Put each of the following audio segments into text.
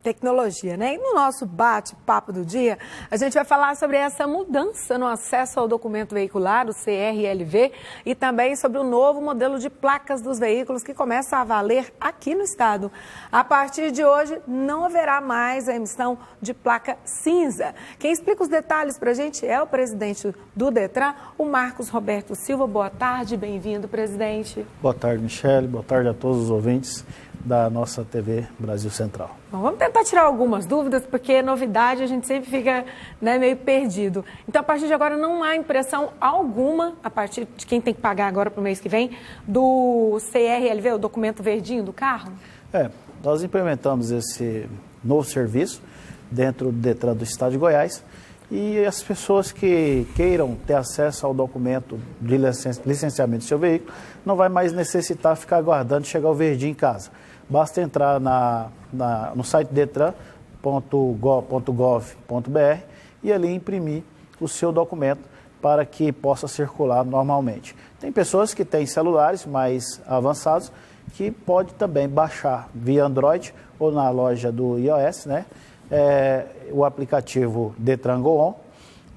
tecnologia, né? E no nosso bate-papo do dia, a gente vai falar sobre essa mudança no acesso ao documento veicular, o CRLV, e também sobre o novo modelo de placas dos veículos que começa a valer aqui no estado. A partir de hoje, não haverá mais a emissão de placa cinza. Quem explica os detalhes para a gente é o presidente do Detran, o Marcos Roberto Silva. Boa tarde, bem-vindo, presidente. Boa tarde, Michele. Boa tarde a todos os ouvintes da nossa TV Brasil Central. Bom, vamos tentar tirar algumas dúvidas, porque novidade a gente sempre fica meio perdido. Então, a partir de agora, não há impressão alguma, a partir de quem tem que pagar agora para o mês que vem, do CRLV, o documento verdinho do carro? Nós implementamos esse novo serviço dentro do Detran do Estado de Goiás e as pessoas que queiram ter acesso ao documento de licenciamento do seu veículo não vai mais necessitar ficar aguardando chegar o verdinho em casa. Basta entrar no site detran.gov.br e ali imprimir o seu documento para que possa circular normalmente. Tem pessoas que têm celulares mais avançados que pode também baixar via Android ou na loja do iOS, né? O aplicativo Detran Go On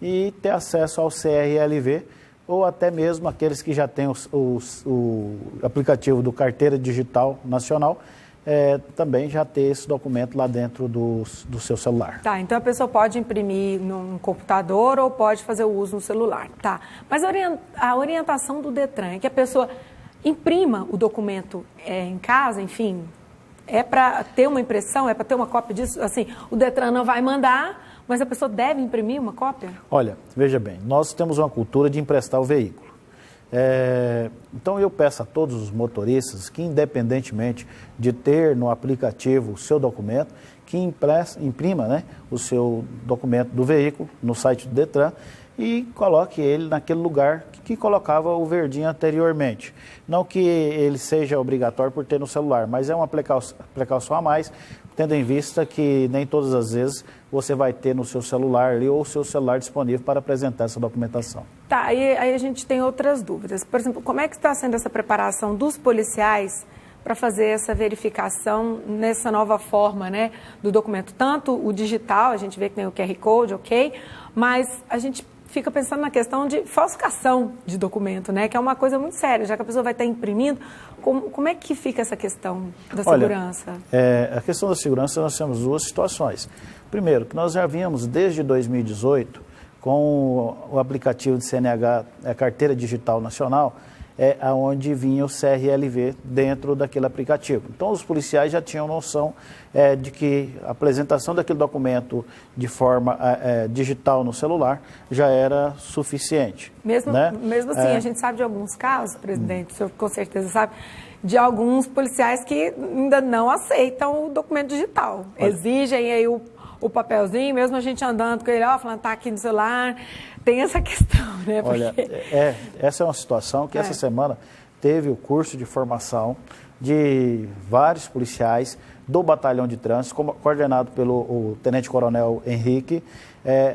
e ter acesso ao CRLV ou até mesmo aqueles que já têm o aplicativo do Carteira Digital Nacional, também já ter esse documento lá dentro do seu celular. Tá, então a pessoa pode imprimir num computador ou pode fazer o uso no celular. Tá, mas a orientação do Detran é que a pessoa imprima o documento em casa, enfim, é para ter uma impressão, é para ter uma cópia disso? Assim, o Detran não vai mandar, mas a pessoa deve imprimir uma cópia? Olha, veja bem, nós temos uma cultura de emprestar o veículo. Então eu peço a todos os motoristas que, independentemente de ter no aplicativo o seu documento, que imprima, né, o seu documento do veículo no site do Detran e coloque ele naquele lugar que colocava o verdinho anteriormente. Não que ele seja obrigatório por ter no celular, mas é uma precaução a mais, tendo em vista que nem todas as vezes você vai ter no seu celular ali ou o seu celular disponível para apresentar essa documentação. Tá, aí a gente tem outras dúvidas. Por exemplo, como é que está sendo essa preparação dos policiais para fazer essa verificação nessa nova forma, né, do documento? Tanto o digital, a gente vê que tem o QR Code, ok, mas a gente fica pensando na questão de falsificação de documento, né? Que é uma coisa muito séria, já que a pessoa vai estar imprimindo. Como é que fica essa questão da segurança? A questão da segurança, nós temos duas situações. Primeiro, que nós já vínhamos desde 2018 com o aplicativo de CNH, a Carteira Digital Nacional, onde vinha o CRLV dentro daquele aplicativo. Então, os policiais já tinham noção de que a apresentação daquele documento de forma digital no celular já era suficiente. Mesmo assim, a gente sabe de alguns casos, presidente, o senhor com certeza sabe, de alguns policiais que ainda não aceitam o documento digital. Exigem aí o papelzinho, mesmo a gente andando com ele, falando, tá aqui no celular, tem essa questão, né? Porque... Olha, essa é uma situação que essa semana teve o curso de formação de vários policiais do Batalhão de Trânsito, coordenado pelo Tenente-Coronel Henrique,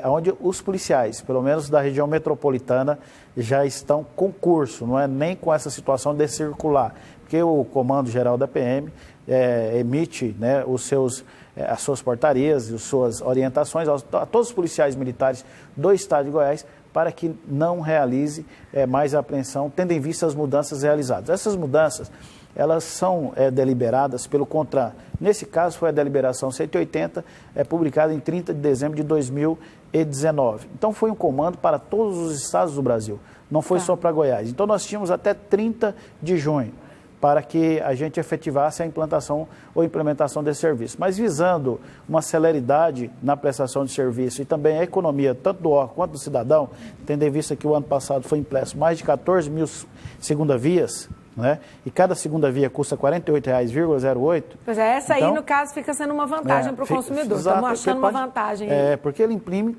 onde os policiais, pelo menos da região metropolitana, já estão com curso, não é nem com essa situação de circular, porque o Comando Geral da PM emite, né, as suas portarias e as suas orientações a todos os policiais militares do Estado de Goiás para que não realize mais a apreensão, tendo em vista as mudanças realizadas. Essas mudanças, elas são deliberadas pelo CONTRAN. Nesse caso, foi a deliberação 180, publicada em 30 de dezembro de 2019. Então, foi um comando para todos os estados do Brasil, não foi só para Goiás. Então, nós tínhamos até 30 de junho para que a gente efetivasse a implantação ou implementação desse serviço. Mas visando uma celeridade na prestação de serviço e também a economia, tanto do órgão quanto do cidadão, tendo em vista que o ano passado foi impresso mais de 14 mil segunda vias, né? E cada segunda via custa R$ 48,08. Pois essa aí, no caso, fica sendo uma vantagem para o consumidor. Estamos achando uma vantagem. Porque ele imprime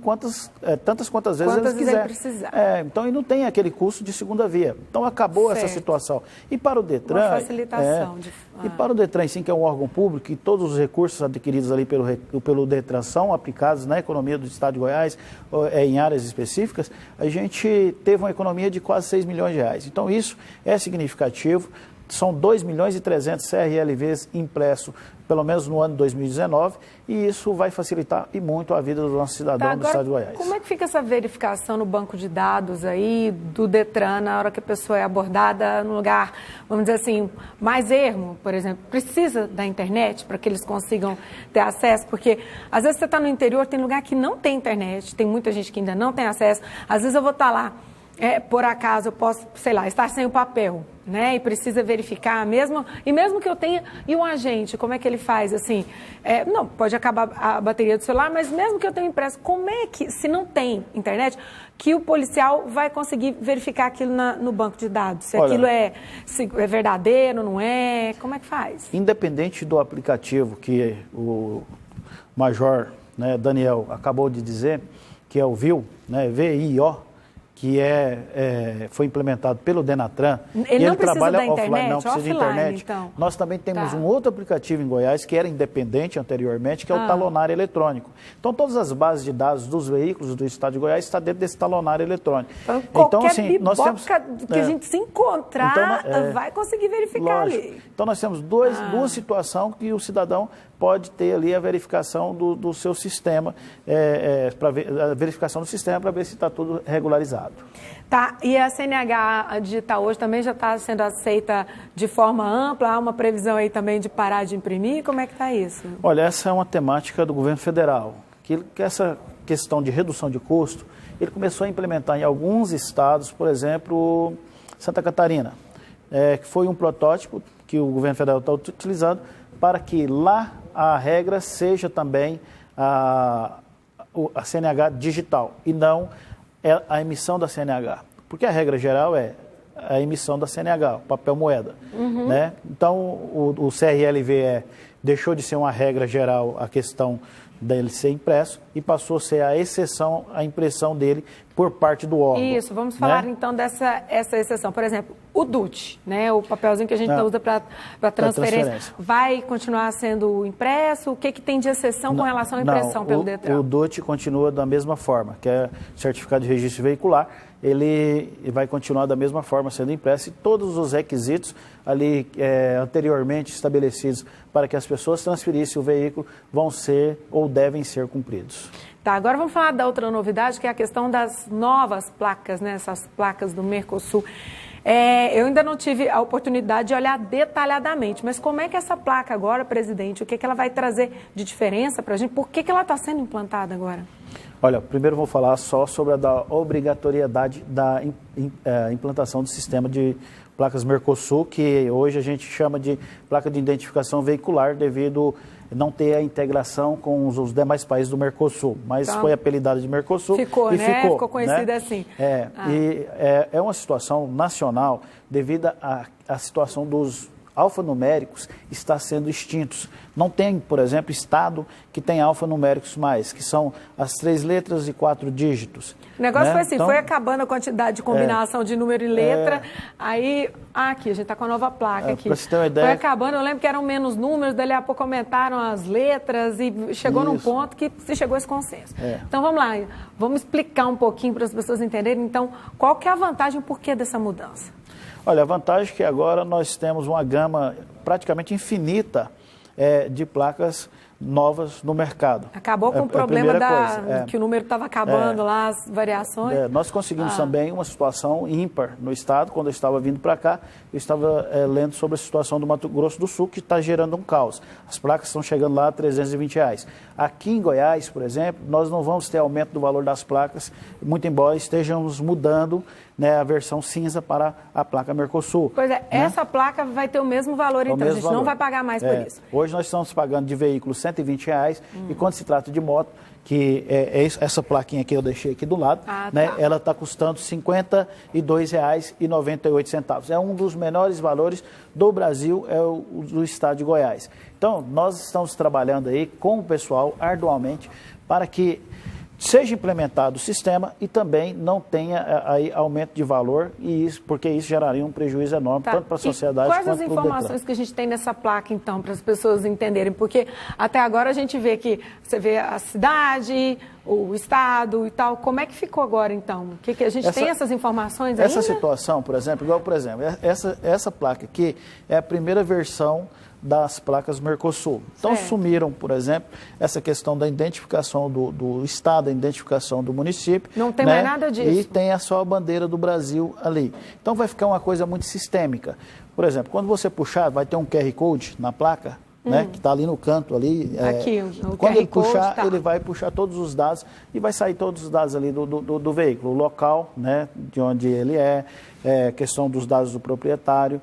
tantas quantas vezes ele quiser. Precisar. Então, e não tem aquele custo de segunda via. Então, acabou essa situação. E para o Detran... Uma facilitação. E para o Detran, sim, que é um órgão público, e todos os recursos adquiridos ali pelo Detran são aplicados na economia do Estado de Goiás, em áreas específicas, a gente teve uma economia de quase R$ 6 milhões. Então, isso é significativo. São 2.300.000 CRLVs impressos, pelo menos no ano de 2019, e isso vai facilitar e muito a vida do nosso cidadão do estado de Goiás. Como é que fica essa verificação no banco de dados aí do Detran, na hora que a pessoa é abordada no lugar, vamos dizer assim, mais ermo, por exemplo? Precisa da internet para que eles consigam ter acesso? Porque às vezes você está no interior, tem lugar que não tem internet, tem muita gente que ainda não tem acesso. Às vezes eu vou estar lá, por acaso eu posso, sei lá, estar sem o papel, né? E precisa verificar mesmo que eu tenha, e o agente, como é que ele faz, assim, não, pode acabar a bateria do celular, mas mesmo que eu tenha impresso, como é que, se não tem internet, que o policial vai conseguir verificar aquilo no banco de dados? Se aquilo é verdadeiro, não é, como é que faz? Independente do aplicativo que o Major, né, Daniel acabou de dizer, que é o VIO, né, VIO, que foi implementado pelo Denatran. Ele trabalha offline, não precisa de internet. Então. Nós também temos um outro aplicativo em Goiás, que era independente anteriormente, que é o talonário eletrônico. Então, todas as bases de dados dos veículos do estado de Goiás estão dentro desse talonário eletrônico. Então assim, nós temos que a gente se encontrar, vai conseguir verificar ali. Então, nós temos duas situações que o cidadão pode ter ali a verificação do seu sistema, a verificação do sistema para ver se está tudo regularizado. Tá, e a CNH digital hoje também já está sendo aceita de forma ampla? Há uma previsão aí também de parar de imprimir? Como é que está isso? Olha, essa é uma temática do governo federal, que essa questão de redução de custo, ele começou a implementar em alguns estados, por exemplo, Santa Catarina, que foi um protótipo que o governo federal está utilizando para que lá a regra seja também a CNH digital e não a emissão da CNH. Porque a regra geral é a emissão da CNH, papel moeda. Né? Então, o CRLV deixou de ser uma regra geral a questão dele ser impresso e passou a ser a exceção, a impressão dele por parte do órgão. Isso, vamos falar então dessa exceção. Por exemplo, o DUT, né, o papelzinho que a gente usa para transferência, vai continuar sendo impresso? O que tem de exceção com relação à impressão pelo Detran? O DUT continua da mesma forma, que é certificado de registro veicular, ele vai continuar da mesma forma sendo impresso e todos os requisitos ali anteriormente estabelecidos para que as pessoas transferissem o veículo vão ser ou devem ser cumpridos. Tá, agora vamos falar da outra novidade, que é a questão das novas placas, né, essas placas do Mercosul. Eu ainda não tive a oportunidade de olhar detalhadamente, mas como é que essa placa agora, presidente, o que ela vai trazer de diferença para a gente? Por que ela está sendo implantada agora? Olha, primeiro vou falar só sobre a obrigatoriedade da implantação do sistema de placas Mercosul, que hoje a gente chama de placa de identificação veicular, devido não ter a integração com os demais países do Mercosul, mas foi apelidada de Mercosul. Ficou, e né? Ficou conhecida assim. É uma situação nacional devido à situação dos alfanuméricos está sendo extintos. Não tem, por exemplo, estado que tem alfanuméricos mais, que são as 3 letras e 4 dígitos. O negócio foi assim, então, foi acabando a quantidade de combinação de número e letra, aí, aqui, a gente está com a nova placa aqui. Para você ter uma ideia, foi acabando, eu lembro que eram menos números, daí a pouco aumentaram as letras e chegou num ponto que se chegou a esse consenso. Então vamos lá, vamos explicar um pouquinho para as pessoas entenderem, então, qual que é a vantagem e o porquê dessa mudança? Olha, a vantagem é que agora nós temos uma gama praticamente infinita de placas novas no mercado. Acabou com o problema que o número estava acabando lá, as variações. Nós conseguimos também uma situação ímpar no estado. Quando eu estava vindo para cá, eu estava lendo sobre a situação do Mato Grosso do Sul, que está gerando um caos. As placas estão chegando lá a R$320. Aqui em Goiás, por exemplo, nós não vamos ter aumento do valor das placas, muito embora estejamos mudando, né, a versão cinza para a placa Mercosul. Pois é, essa placa vai ter o mesmo valor, então a gente não vai pagar mais por isso. Hoje nós estamos pagando de veículos R$120, e quando se trata de moto, que essa plaquinha que eu deixei aqui do lado, né, ela está custando R$52,98. É um dos menores valores do Brasil, do estado de Goiás. Então, nós estamos trabalhando aí com o pessoal arduamente para que seja implementado o sistema e também não tenha aí aumento de valor, porque isso geraria um prejuízo enorme, tanto para a sociedade quanto para o Detran. Quais as informações que a gente tem nessa placa, então, para as pessoas entenderem? Porque até agora a gente vê que você vê a cidade, o estado e tal. Como é que ficou agora, então? Que a gente tem essas informações ainda? Essa situação, por exemplo, essa placa aqui é a primeira versão das placas Mercosul. Então, sumiram, por exemplo, essa questão da identificação do estado, a identificação do município. Não tem mais nada disso. E tem só a bandeira do Brasil ali. Então, vai ficar uma coisa muito sistêmica. Por exemplo, quando você puxar, vai ter um QR Code na placa, né, que está ali no canto ali. Aqui, o quando QR ele puxar, Code ele vai puxar todos os dados e vai sair todos os dados ali do veículo, o local, né, de onde ele questão dos dados do proprietário,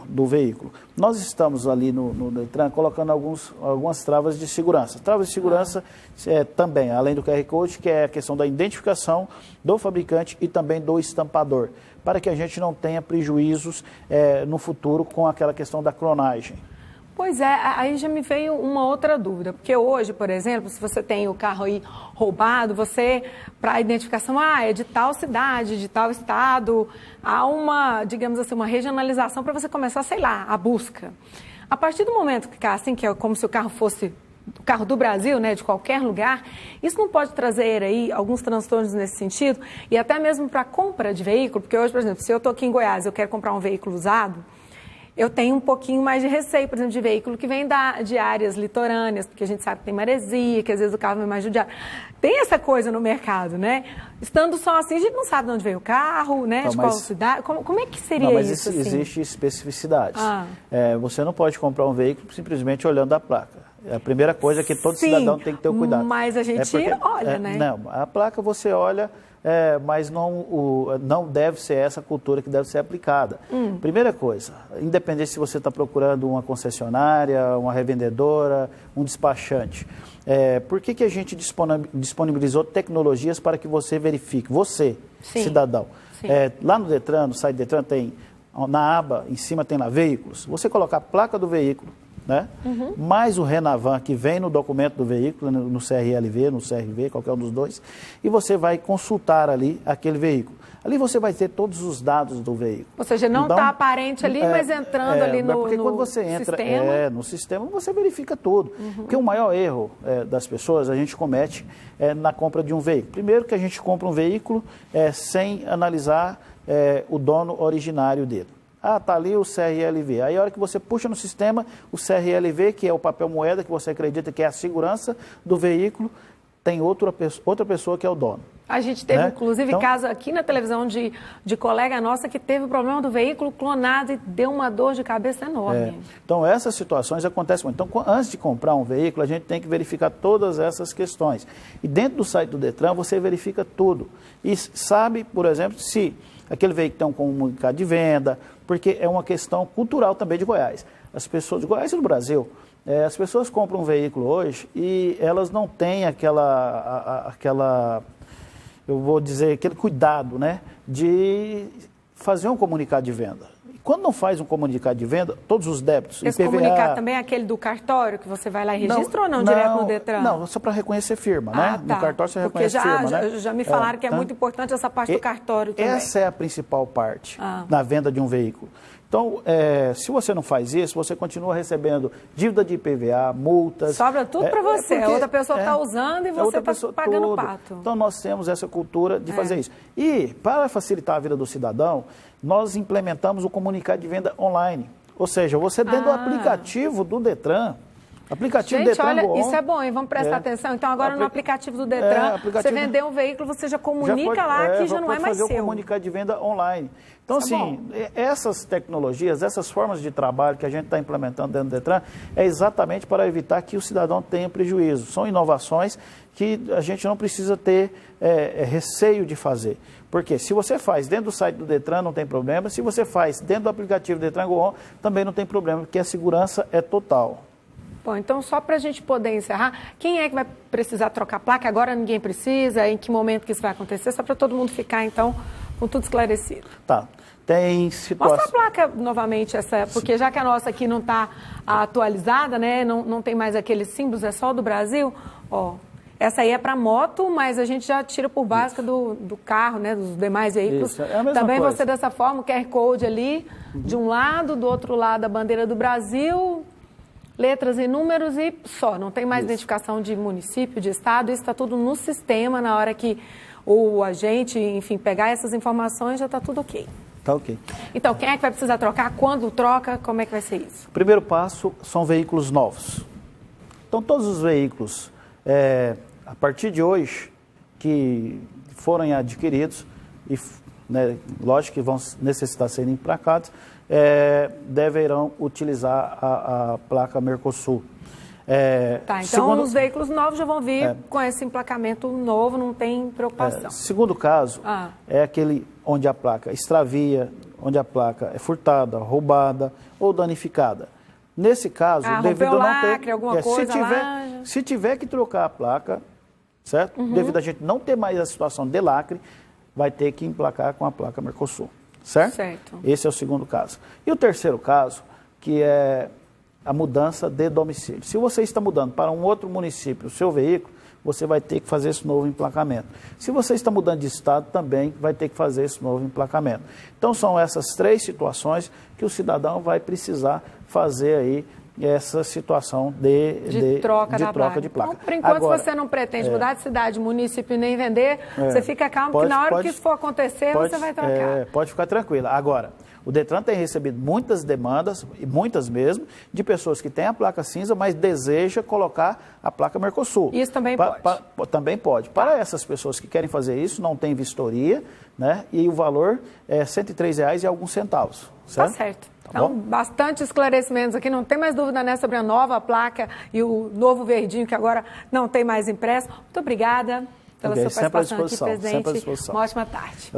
do veículo. Nós estamos ali no Detran colocando algumas travas de segurança. Travas de segurança também, além do QR Code, que é a questão da identificação do fabricante e também do estampador, para que a gente não tenha prejuízos no futuro com aquela questão da clonagem. Pois é, aí já me veio uma outra dúvida, porque hoje, por exemplo, se você tem o carro aí roubado, você, para a identificação, é de tal cidade, de tal estado, há uma, digamos assim, uma regionalização para você começar, sei lá, a busca. A partir do momento que ficar assim, que é como se o carro fosse o carro do Brasil, né, de qualquer lugar, isso não pode trazer aí alguns transtornos nesse sentido, e até mesmo para compra de veículo, porque hoje, por exemplo, se eu estou aqui em Goiás e eu quero comprar um veículo usado, eu tenho um pouquinho mais de receio, por exemplo, de veículo que vem de áreas litorâneas, porque a gente sabe que tem maresia, que às vezes o carro vem mais judiado. Tem essa coisa no mercado, né? Estando só assim, a gente não sabe de onde veio o carro, né? Não, de qual cidade. Como é que seria isso? Mas existe especificidades. Ah. Você não pode comprar um veículo simplesmente olhando a placa. É a primeira coisa que todo cidadão tem que ter o cuidado. Mas a gente olha, né? Não, a placa você olha, mas não deve ser essa cultura que deve ser aplicada. Primeira coisa, independente se você está procurando uma concessionária, uma revendedora, um despachante, por que a gente disponibilizou tecnologias para que você verifique, você, cidadão? Lá no Detran, no site do Detran, tem na aba, em cima tem lá veículos. Você colocar a placa do veículo, né? Mais o Renavan, que vem no documento do veículo, no CRLV, no CRV, qualquer um dos dois, e você vai consultar ali aquele veículo. Ali você vai ter todos os dados do veículo. Ou seja, não está aparente ali, mas entrando ali no porque quando você entra no sistema, você verifica tudo. Porque o maior erro das pessoas, a gente comete na compra de um veículo. Primeiro que a gente compra um veículo sem analisar o dono originário dele. Está ali o CRLV. Aí a hora que você puxa no sistema, o CRLV, que é o papel moeda, que você acredita que é a segurança do veículo, tem outra pessoa que é o dono. A gente teve, inclusive, caso aqui na televisão de colega nossa que teve o problema do veículo clonado e deu uma dor de cabeça enorme. Então, essas situações acontecem muito. Então, antes de comprar um veículo, a gente tem que verificar todas essas questões. E dentro do site do Detran, você verifica tudo. E sabe, por exemplo, se aquele veículo tem um comunicado de venda, porque é uma questão cultural também de Goiás. As pessoas de Goiás e do Brasil, as pessoas compram um veículo hoje e elas não têm aquela eu vou dizer, aquele cuidado, né, de fazer um comunicado de venda. E quando não faz um comunicado de venda, todos os débitos... Esse IPVA, comunicado também é aquele do cartório, que você vai lá e registra ou não direto no Detran? Não, só para reconhecer firma, né? Tá. No cartório você reconhece firma, né? Já me falaram que é muito importante essa parte do cartório também. Essa é a principal parte na venda de um veículo. Então, se você não faz isso, você continua recebendo dívida de IPVA, multas... Sobra tudo para você. A outra pessoa está usando e você está pagando o pato. Então, nós temos essa cultura de fazer isso. E, para facilitar a vida do cidadão, nós implementamos o comunicado de venda online. Ou seja, você dentro do aplicativo do Detran... Gente, olha, isso é bom, hein? Vamos prestar atenção. Então, agora no aplicativo do Detran, você vender um veículo, você já comunica lá que já não é mais seu. fazer o comunicado de venda online. Então, assim, essas tecnologias, essas formas de trabalho que a gente está implementando dentro do Detran, é exatamente para evitar que o cidadão tenha prejuízo. São inovações que a gente não precisa ter receio de fazer. Porque se você faz dentro do site do Detran, não tem problema. Se você faz dentro do aplicativo Detran Go On, também não tem problema, porque a segurança é total. Bom, então só para a gente poder encerrar, quem é que vai precisar trocar placa? Agora ninguém precisa, em que momento que isso vai acontecer? Só para todo mundo ficar, então, com tudo esclarecido. Tá. Tem situação... Mostra a placa novamente, porque já que a nossa aqui não está atualizada, né? Não tem mais aqueles símbolos, é só do Brasil. Ó, Essa aí é para moto, mas a gente já tira por básica do carro, né, dos demais veículos. Isso, é a mesma Também coisa. você dessa forma, o QR Code ali, de um lado, do outro lado a bandeira do Brasil, letras e números e só. Não tem mais identificação de município, de estado, isso está tudo no sistema, na hora que o agente, enfim, pegar essas informações, já está tudo ok. Tá ok. Então, quem é que vai precisar trocar? Quando troca? Como é que vai ser isso? O primeiro passo são veículos novos. Então, todos os veículos, a partir de hoje, que forem adquiridos, e né, lógico que vão necessitar serem emplacados, deverão utilizar a placa Mercosul. Tá, então os veículos novos já vão vir com esse emplacamento novo, não tem preocupação. Segundo caso, é aquele onde a placa extravia, onde a placa é furtada, roubada ou danificada. Nesse caso, devido a não ter, alguma coisa se tiver que trocar a placa, certo? Devido a gente não ter mais a situação de lacre, vai ter que emplacar com a placa Mercosul, certo? Certo. Esse é o segundo caso. E o terceiro caso, que é a mudança de domicílio. Se você está mudando para um outro município o seu veículo, você vai ter que fazer esse novo emplacamento. Se você está mudando de estado, também vai ter que fazer esse novo emplacamento. Então, são essas três situações que o cidadão vai precisar fazer aí essa situação de troca de placa. Então, por enquanto, agora, se você não pretende mudar de cidade, município e nem vender, você fica calmo, que na hora que isso for acontecer, você vai trocar. Pode ficar tranquila. Agora, o Detran tem recebido muitas demandas, e muitas mesmo, de pessoas que têm a placa cinza, mas desejam colocar a placa Mercosul. Isso também pode? Também pode. Para essas pessoas que querem fazer isso, não tem vistoria, né? E o valor é R$ 103,00 e alguns centavos. Certo? Tá certo. Então, bastante esclarecimentos aqui, não tem mais dúvida, né, sobre a nova placa e o novo verdinho que agora não tem mais impresso. Muito obrigada pela sua participação aqui, presidente. Uma ótima tarde.